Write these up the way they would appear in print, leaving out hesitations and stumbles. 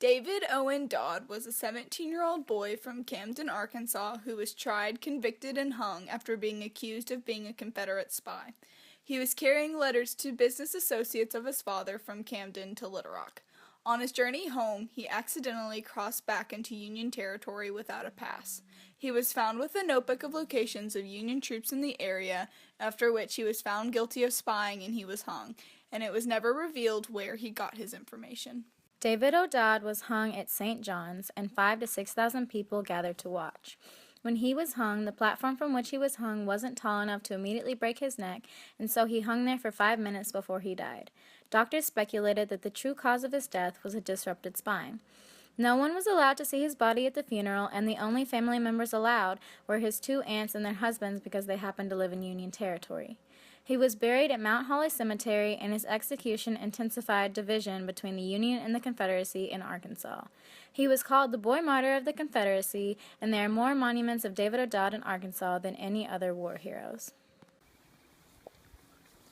David Owen Dodd was a 17-year-old boy from Camden, Arkansas, who was tried, convicted, and hung after being accused of being a Confederate spy. He was carrying letters to business associates of his father from Camden to Little Rock. On his journey home, he accidentally crossed back into Union territory without a pass. He was found with a notebook of locations of Union troops in the area, after which he was found guilty of spying and he was hung, and it was never revealed where he got his information. David O'Dodd was hung at St. John's, and 5,000 to 6,000 people gathered to watch. When he was hung, the platform from which he was hung wasn't tall enough to immediately break his neck, and so he hung there for 5 minutes before he died. Doctors speculated that the true cause of his death was a disrupted spine. No one was allowed to see his body at the funeral, and the only family members allowed were his 2 aunts and their husbands because they happened to live in Union territory. He was buried at Mount Holly Cemetery, and his execution intensified division between the Union and the Confederacy in Arkansas. He was called the Boy Martyr of the Confederacy, and there are more monuments of David O'Dodd in Arkansas than any other war heroes.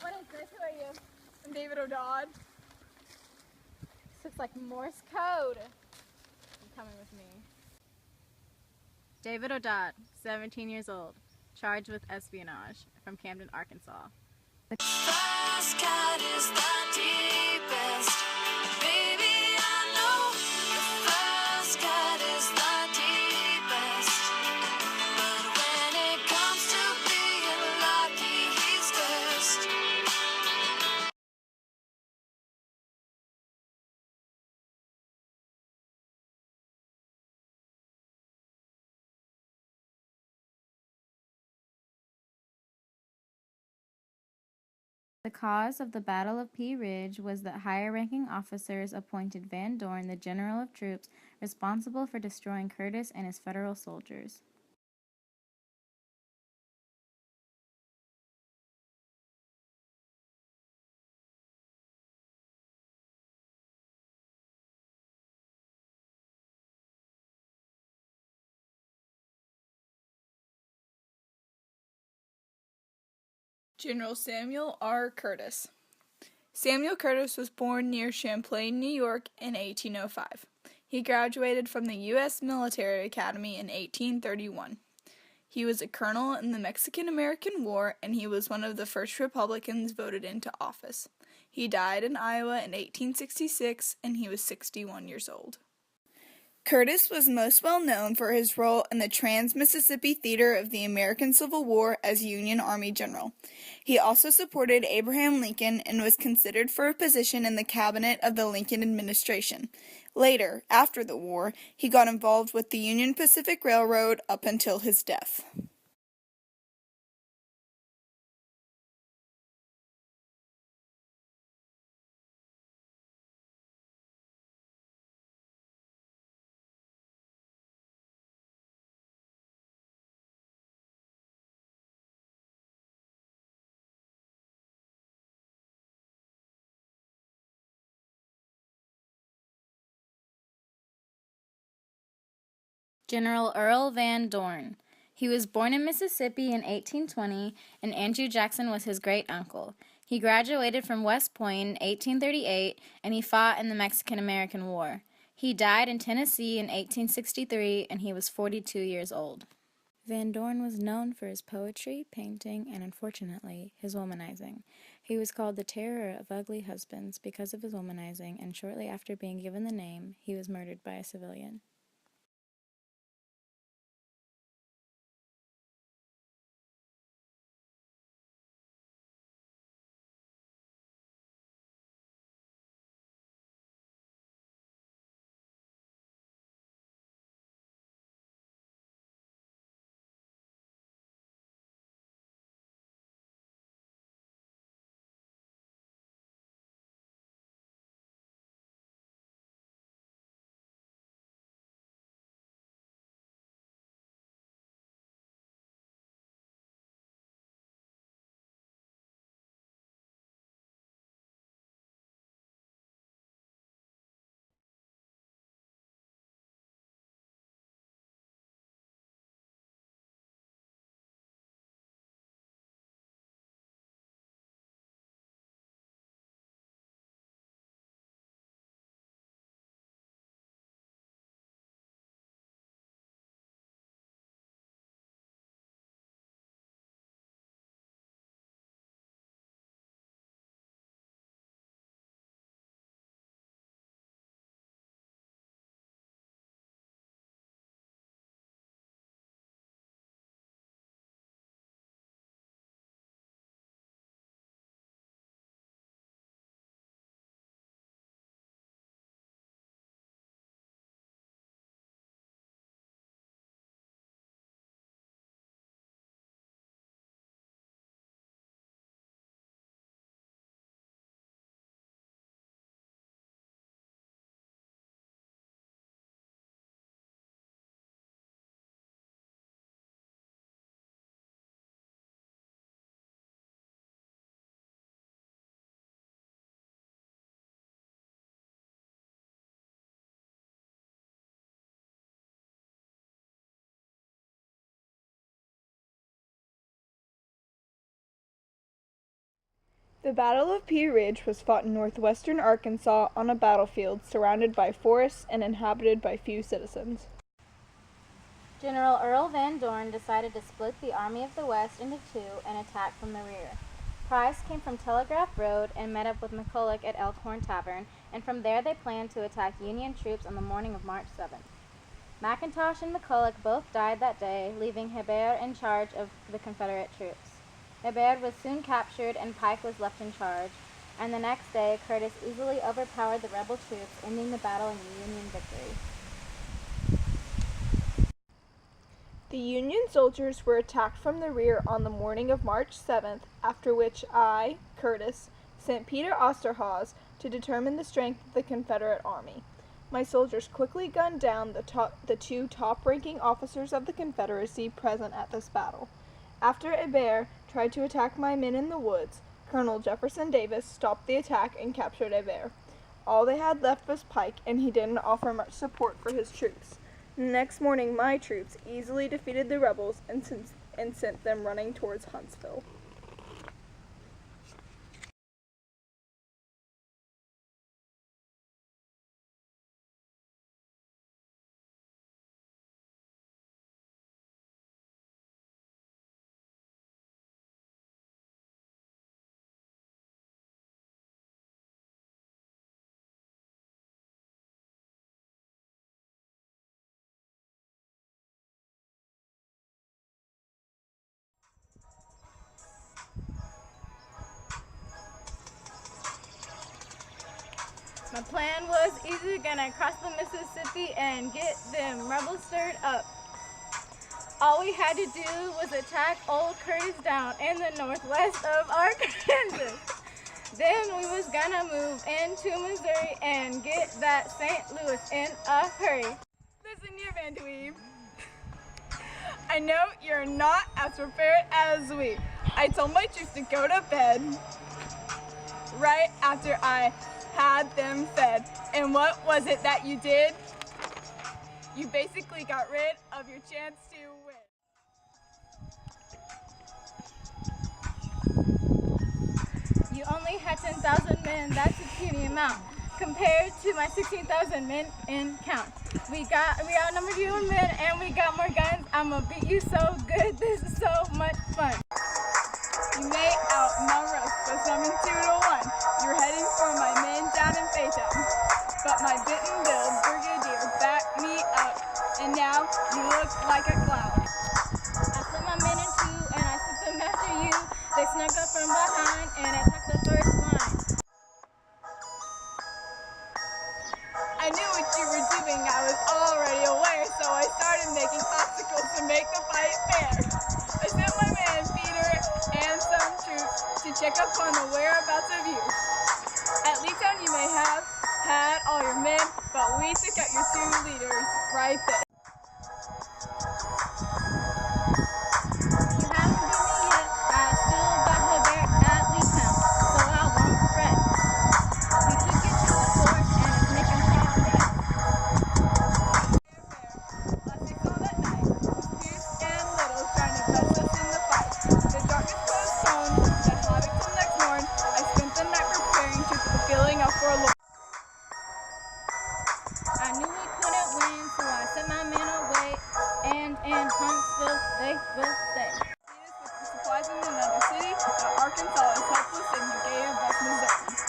What is this? Who are you? I'm David O'Dodd. This looks like Morse code. You're coming with me. David O'Dodd, 17 years old, charged with espionage, from Camden, Arkansas. The first cut is the deepest. Baby, I know the first cut is the deepest. But when it comes to being lucky, he's cursed. The cause of the Battle of Pea Ridge was that higher-ranking officers appointed Van Dorn the general of troops responsible for destroying Curtis and his Federal soldiers. General Samuel R. Curtis. Samuel Curtis was born near Champlain, New York in 1805. He graduated from the U.S. Military Academy in 1831. He was a colonel in the Mexican-American War, and he was one of the first Republicans voted into office. He died in Iowa in 1866, and he was 61 years old. Curtis was most well known for his role in the Trans-Mississippi Theater of the American Civil War as Union Army General. He also supported Abraham Lincoln and was considered for a position in the cabinet of the Lincoln administration. Later, after the war, he got involved with the Union Pacific Railroad up until his death. General Earl Van Dorn. He was born in Mississippi in 1820, and Andrew Jackson was his great-uncle. He graduated from West Point in 1838, and he fought in the Mexican-American War. He died in Tennessee in 1863, and he was 42 years old. Van Dorn was known for his poetry, painting, and unfortunately, his womanizing. He was called the Terror of Ugly Husbands because of his womanizing, and shortly after being given the name, he was murdered by a civilian. The Battle of Pea Ridge was fought in northwestern Arkansas on a battlefield surrounded by forests and inhabited by few citizens. General Earl Van Dorn decided to split the Army of the West into two and attack from the rear. Price came from Telegraph Road and met up with McCulloch at Elkhorn Tavern, and from there they planned to attack Union troops on the morning of March 7th. McIntosh and McCulloch both died that day, leaving Hebert in charge of the Confederate troops. Hebert was soon captured and Pike was left in charge, and the next day Curtis easily overpowered the rebel troops, ending the battle in a Union victory. The Union soldiers were attacked from the rear on the morning of March 7th, after which I, Curtis, sent Peter Osterhaus to determine the strength of the Confederate army. My soldiers quickly gunned down the two top-ranking officers of the Confederacy present at this battle. After Hebert tried to attack my men in the woods, Colonel Jefferson Davis stopped the attack and captured Hebert. All they had left was Pike, and he didn't offer much support for his troops. Next morning, my troops easily defeated the rebels and sent them running towards Huntsville. My plan was either gonna cross the Mississippi and get them rebels stirred up. All we had to do was attack Old Curtis down in the northwest of Arkansas. Then we was gonna move into Missouri and get that St. Louis in a hurry. Listen here, Van Dweeb. I know you're not as prepared as we. I told my troops to go to bed right after I had them fed. And what was it that you did? You basically got rid of your chance to win. You only had 10,000 men, that's a puny amount, compared to my 16,000 men in count. We outnumbered you in men and we got more guns. I'm gonna beat you so good, this is so much fun. You may outnumber us, but some in 2-1. You're heading for my men down in Baytown. But my Bentonville Brigadier backed me up, and now you look like a clown. I split my men in two and I sent them after you. They snuck up from behind and attacked the first line. I knew what you were doing. I was already aware, so I started making obstacles to make the fight fair. I sent my man Peter and some troops to check up on the whereabouts of you. At Leetown you may have had all your men, but we took out your two leaders right there. You haven't beat me yet. I still got Hebert at Leetown, so I won't fret. We took it to the fort and it's making progress. Last we saw that night was Pierce and Little trying to best us in the fight. The darkness postponed, that havoc till next morn. I spent the night preparing to the feeling of forlorn. I knew we couldn't win, so I sent my men away, and in Huntsville they will stay. Beat us with the supplies in another city, but Arkansas is helpless and you gave us Missouri.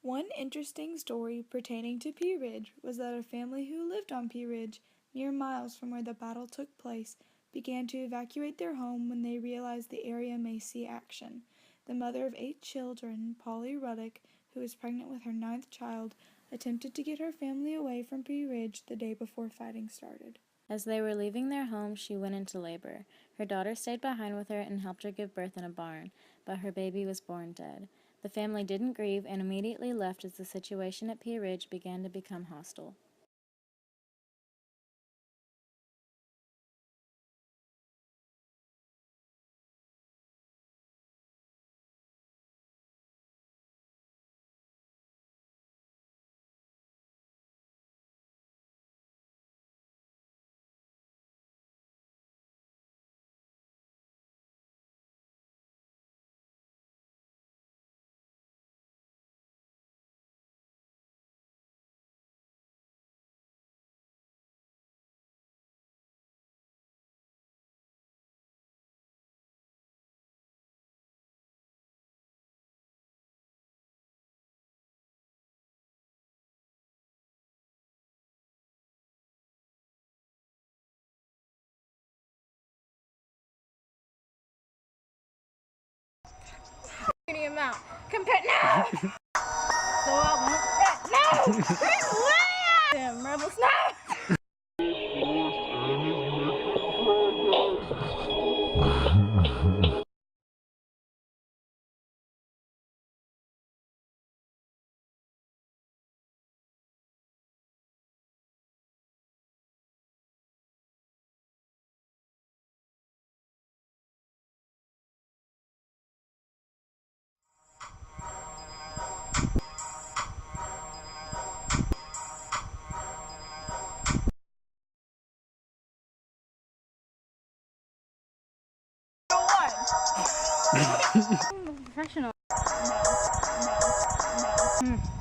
One interesting story pertaining to Pea Ridge was that a family who lived on Pea Ridge, mere miles from where the battle took place, began to evacuate their home when they realized the area may see action. The mother of 8 children, Polly Ruddock, who was pregnant with her 9th child, attempted to get her family away from Pea Ridge the day before fighting started. As they were leaving their home, she went into labor. Her daughter stayed behind with her and helped her give birth in a barn, but her baby was born dead. The family didn't grieve and immediately left as the situation at Pea Ridge began to become hostile. any amount compared now. So I won't fret. No! Them rebels now! I'm a professional. No.